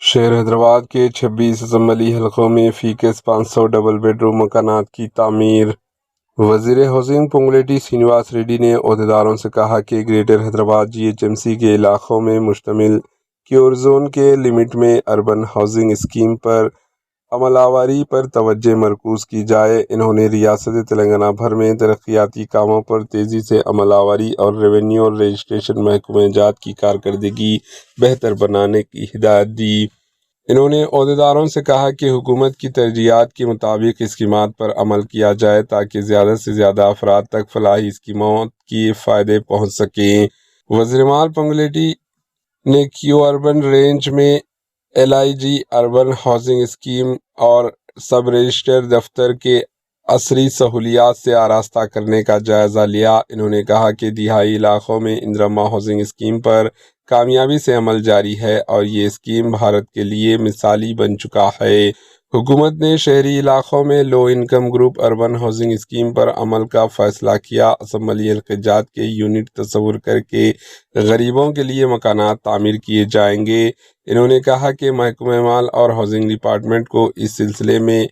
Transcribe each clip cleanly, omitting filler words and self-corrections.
شہر حیدرآباد کے 26 اسمبلی حلقوں میں فی کیس 500 ڈبل بیڈ روم مکانات کی تعمیر۔ وزیر ہاؤسنگ پونگولیٹی سرینواس ریڈی نے عہدیداروں سے کہا کہ گریٹر حیدرآباد GHMC کے علاقوں میں مشتمل کیور زون کے لمٹ میں اربن ہاؤسنگ اسکیم پر عمل آوری پر توجہ مرکوز کی جائے۔ انہوں نے ریاست تلنگانہ بھر میں ترقیاتی کاموں پر تیزی سے عمل آوری اور ریونیو اور رجسٹریشن محکمہ جات کی کارکردگی بہتر بنانے کی ہدایت دی۔ انہوں نے عہدیداروں سے کہا کہ حکومت کی ترجیحات کے مطابق اسکیمات پر عمل کیا جائے تاکہ زیادہ سے زیادہ افراد تک فلاحی اسکیموں کی فائدے پہنچ سکیں۔ وزیر مال پونگولیٹی نے کیو اربن رینج میں LIG اربن ہاؤسنگ اسکیم اور سب رجسٹر دفتر کے عصری سہولیات سے آراستہ کرنے کا جائزہ لیا۔ انہوں نے کہا کہ دیہی علاقوں میں اندرما ہاؤسنگ اسکیم پر کامیابی سے عمل جاری ہے اور یہ اسکیم بھارت کے لیے مثالی بن چکا ہے۔ حکومت نے شہری علاقوں میں low income group urban housing scheme پر عمل کا فیصلہ کیا۔ اسمبلی حلقہ جات کے یونٹ تصور کر کے غریبوں کے لیے مکانات تعمیر کیے جائیں گے۔ انہوں نے کہا کہ محکمہ مال اور ہاؤسنگ ڈپارٹمنٹ کو اس سلسلے میں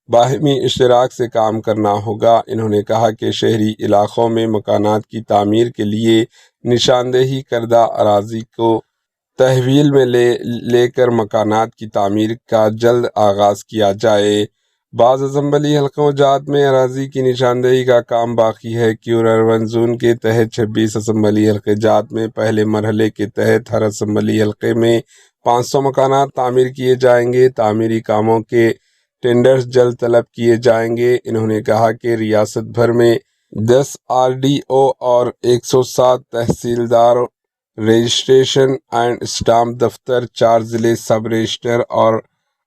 باہمی اشتراک سے کام کرنا ہوگا۔ انہوں نے کہا کہ شہری علاقوں میں مکانات کی تعمیر کے لیے نشاندہی کردہ اراضی کو تحویل میں لے کر مکانات کی تعمیر کا جلد آغاز کیا جائے۔ بعض اسمبلی حلقوں جات میں اراضی کی نشاندہی کا کام باقی ہے۔ کیور اربن زون کے تحت 26 اسمبلی حلقہ جات میں پہلے مرحلے کے تحت ہر اسمبلی حلقے میں 500 مکانات تعمیر کیے جائیں گے۔ تعمیری کاموں کے ٹینڈرز جلد طلب کیے جائیں گے۔ انہوں نے کہا کہ ریاست بھر میں 10 RDO اور 107 تحصیلدار رجسٹریشن اینڈ اسٹامپ دفتر، 4 ضلع سب رجسٹر اور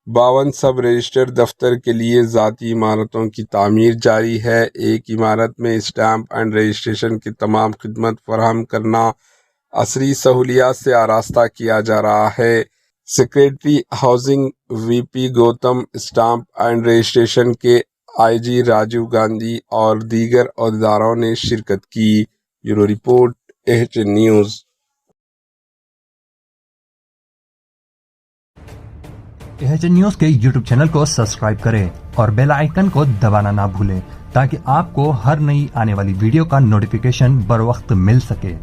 52 سب رجسٹر دفتر کے لیے ذاتی عمارتوں کی تعمیر جاری ہے۔ ایک عمارت میں اسٹامپ اینڈ رجسٹریشن کی تمام خدمات فراہم کرنا عصری سہولیات سے آراستہ کیا جا رہا ہے۔ Secretary housing VP Gautam, stamp and registration کے IG راجیو گاندھی اور دیگر عہدیداروں نے شرکت کی۔ Bureau report AHN news. AHN news کے YouTube چینل کو سبسکرائب کریں اور بیل آئیکن کو دبانا نہ بھولیں تاکہ آپ کو ہر نئی آنے والی ویڈیو کا نوٹیفیکیشن بر وقت مل سکے۔